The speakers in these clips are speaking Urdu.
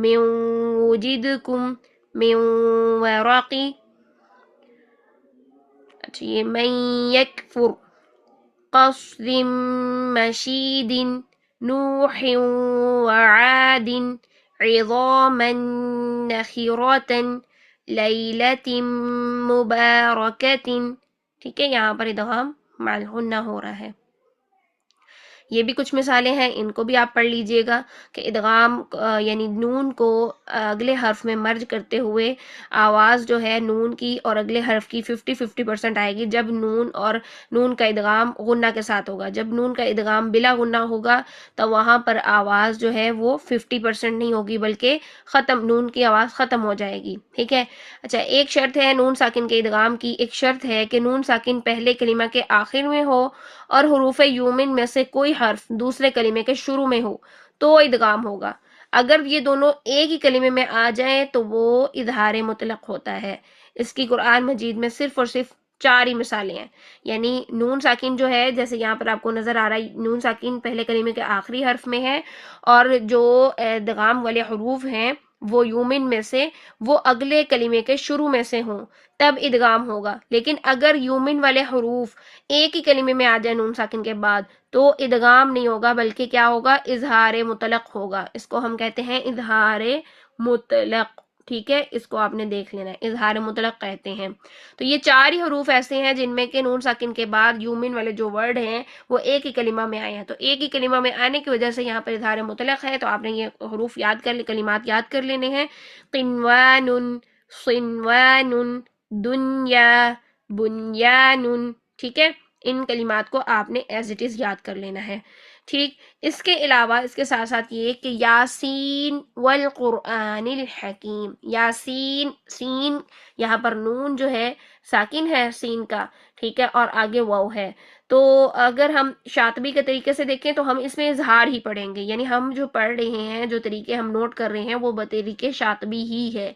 من وجدكم من ورق. اچھا یہ من یکفر قصد مشید نوح وعاد عظاما نخرة لیلة مبارکة. ٹھیک ہے، یہاں پر ادغام مع الغنہ ہو رہا ہے. یہ بھی کچھ مثالیں ہیں، ان کو بھی آپ پڑھ لیجئے گا کہ ادغام یعنی نون کو اگلے حرف میں مرج کرتے ہوئے آواز جو ہے نون کی اور اگلے حرف کی 50-50% آئے گی جب نون اور نون کا ادغام غنہ کے ساتھ ہوگا. جب نون کا ادغام بلا غنہ ہوگا تو وہاں پر آواز جو ہے وہ 50% نہیں ہوگی بلکہ نون کی آواز ختم ہو جائے گی. ٹھیک ہے. اچھا ایک شرط ہے نون ساکن کے ادغام کی، ایک شرط ہے کہ نون ساکن پہلے کلمہ کے آخر میں ہو اور حروف یومن میں سے کوئی حرف دوسرے کلمے کے شروع میں ہو تو ادغام ہوگا. اگر یہ دونوں ایک ہی کلمے میں آ جائیں تو وہ اظہار مطلق ہوتا ہے. اس کی قرآن مجید میں صرف اور صرف 4 ہی مثالیں ہیں. یعنی نون ساکن جو ہے جیسے یہاں پر آپ کو نظر آ رہا ہے نون ساکن پہلے کلمے کے آخری حرف میں ہے اور جو ادغام والے حروف ہیں وہ یومن میں سے وہ اگلے کلمے کے شروع میں سے ہوں تب ادغام ہوگا. لیکن اگر یومن والے حروف ایک ہی کلمے میں آ جائے نون ساکن کے بعد تو ادغام نہیں ہوگا بلکہ کیا ہوگا، اظہار مطلق ہوگا. اس کو ہم کہتے ہیں اظہار مطلق. ٹھیک ہے، اس کو آپ نے دیکھ لینا ہے، اظہار مطلق کہتے ہیں. تو یہ 4 ہی حروف ایسے ہیں جن میں کہ نون ساکن کے بعد یومن والے جو ورڈ ہیں وہ ایک ہی کلمہ میں آئے ہیں. تو ایک ہی کلمہ میں آنے کی وجہ سے یہاں پر اظہار مطلق ہے. تو آپ نے یہ حروف یاد کر کلمات یاد کر لینے ہیں. قنوان، صنوان، دنیا، بنیان. ٹھیک ہے، ان کلمات کو آپ نے ایز اٹ از یاد کر لینا ہے. ٹھیک، اس کے علاوہ اس کے ساتھ ساتھ یہ کہ یاسین والقرآن الحکیم. یاسین، سین یہاں پر نون جو ہے ساکن ہے سین کا، ٹھیک ہے، اور آگے واو ہے. تو اگر ہم شاطبی کے طریقے سے دیکھیں تو ہم اس میں اظہار ہی پڑھیں گے. یعنی ہم جو پڑھ رہے ہیں، جو طریقے ہم نوٹ کر رہے ہیں وہ بطریقے شاطبی ہی ہے.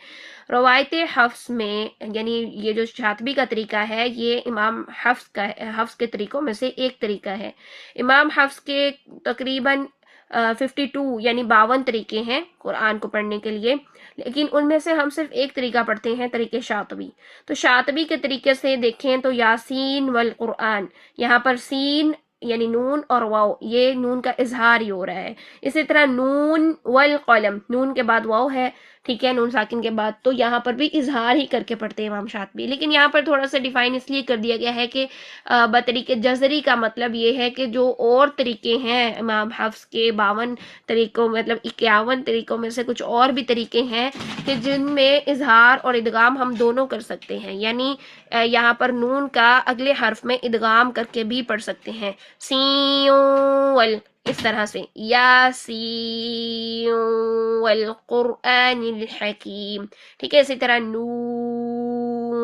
روایت حفظ میں یعنی یہ جو شاطبی کا طریقہ ہے یہ امام حفظ کے طریقوں میں سے ایک طریقہ ہے. امام حفظ کے تقریباً 52 یعنی 52 طریقے ہیں قرآن کو پڑھنے کے لیے، لیکن ان میں سے ہم صرف ایک طریقہ پڑھتے ہیں، طریقے شاطبی. تو شاطبی کے طریقے سے دیکھیں تو یاسین والقرآن، یہاں پر سین یعنی نون اور واو، یہ نون کا اظہار ہی ہو رہا ہے. اسی طرح نون والقلم، نون کے بعد واو ہے، ٹھیک ہے، نون ساکن کے بعد، تو یہاں پر بھی اظہار ہی کر کے پڑھتے ہیں امام شاطبی. لیکن یہاں پر تھوڑا سا ڈیفائن اس لیے کر دیا گیا ہے کہ بطریقے جزری کا مطلب یہ ہے کہ جو اور طریقے ہیں امام حفظ کے 52 طریقوں مطلب 51 طریقوں میں سے کچھ اور بھی طریقے ہیں کہ جن میں اظہار اور ادغام ہم دونوں کر سکتے ہیں. یعنی یہاں پر نون کا اگلے حرف میں ادغام کر کے بھی پڑھ سکتے ہیں، سین اس طرح سے، یاسین والقرآن الحکیم. ٹھیک ہے، اسی طرح نون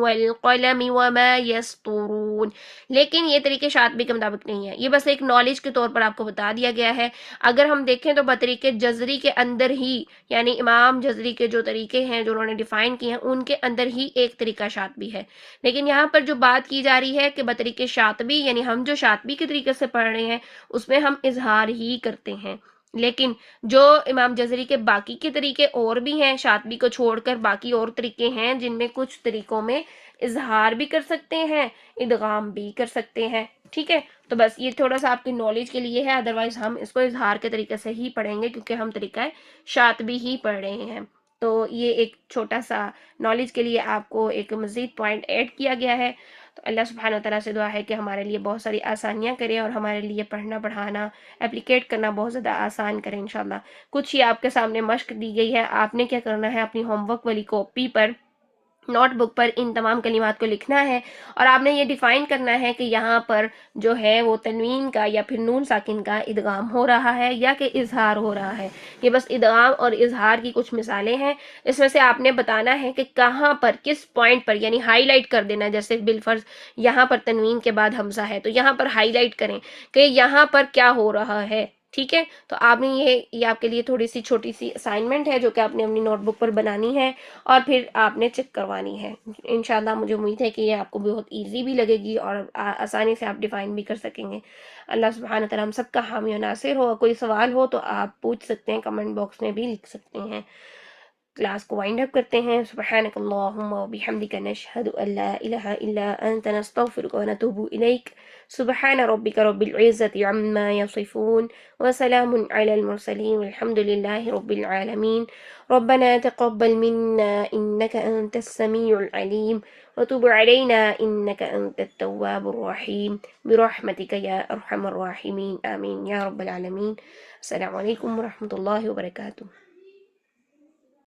والقلم وما یسطرون. لیکن یہ طریقے شاطبی کے مطابق نہیں ہے، یہ بس ایک نالج کے طور پر آپ کو بتا دیا گیا ہے. اگر ہم دیکھیں تو بطریقے جزری کے اندر ہی یعنی امام جزری کے جو طریقے ہیں جو انہوں نے ڈیفائن کیے ہیں ان کے اندر ہی ایک طریقہ شاطبی ہے. لیکن یہاں پر جو بات کی جا رہی ہے کہ بطریقے شاطبی یعنی ہم جو شاطبی کے طریقے سے پڑھ رہے ہیں اس میں ہم اظہار ہی کرتے ہیں. لیکن جو امام جزری کے باقی کے طریقے اور بھی ہیں شاطبی کو چھوڑ کر، باقی اور طریقے ہیں جن میں کچھ طریقوں میں اظہار بھی کر سکتے ہیں، ادغام بھی کر سکتے ہیں. ٹھیک ہے، تو بس یہ تھوڑا سا آپ کی نالج کے لیے ہے، ادروائز ہم اس کو اظہار کے طریقے سے ہی پڑھیں گے کیونکہ ہم طریقہ شاطبی ہی پڑھ رہے ہیں. تو یہ ایک چھوٹا سا نالج کے لیے آپ کو ایک مزید پوائنٹ ایڈ کیا گیا ہے. تو اللہ سبحانہ وتعالیٰ سے دعا ہے کہ ہمارے لیے بہت ساری آسانیاں کرے اور ہمارے لیے پڑھنا پڑھانا اپلیکیٹ کرنا بہت زیادہ آسان کریں انشاءاللہ. کچھ ہی آپ کے سامنے مشق دی گئی ہے، آپ نے کیا کرنا ہے اپنی ہوم ورک والی کاپی پر نوٹ بک پر ان تمام کلمات کو لکھنا ہے اور آپ نے یہ ڈیفائن کرنا ہے کہ یہاں پر جو ہے وہ تنوین کا یا پھر نون ساکن کا ادغام ہو رہا ہے یا کہ اظہار ہو رہا ہے. یہ بس ادغام اور اظہار کی کچھ مثالیں ہیں، اس میں سے آپ نے بتانا ہے کہ کہاں پر کس پوائنٹ پر یعنی ہائی لائٹ کر دینا. جیسے بالفرض یہاں پر تنوین کے بعد حمزہ ہے تو یہاں پر ہائی لائٹ کریں کہ یہاں پر کیا ہو رہا ہے. ٹھیک ہے، تو آپ نے یہ آپ کے لیے تھوڑی سی چھوٹی سی اسائنمنٹ ہے جو کہ آپ نے اپنی نوٹ بک پر بنانی ہے اور پھر آپ نے چیک کوانی ہے. انشاءاللہ مجھے امید ہے کہ یہ آپ کو بہت ایزی بھی لگے گی اور آسانی سے آپ ڈیفائن بھی کر سکیں گے. اللہ سبحانہ تعالیٰ ہم سب کا حامی و ناصر ہو. کوئی سوال ہو تو آپ پوچھ سکتے ہیں، کمنٹ باکس میں بھی لکھ سکتے ہیں. کلاس کو وائنڈ اپ کرتے ہیں. سبحانک اللہم و بحمدک نشہد ان لا الہ الا انت نستغفرک و نتوب الیک. سبحان ربک رب العزت عما یصفون وسلام علی المرسلین والحمد للہ رب العالمین. ربنا تقبل منا انك انت السميع العليم وتب علينا انك انت التواب الرحيم برحمتك يا ارحم الراحمين آمين يا رب العالمين. السلام علیکم ورحمۃ اللہ وبرکاتہ.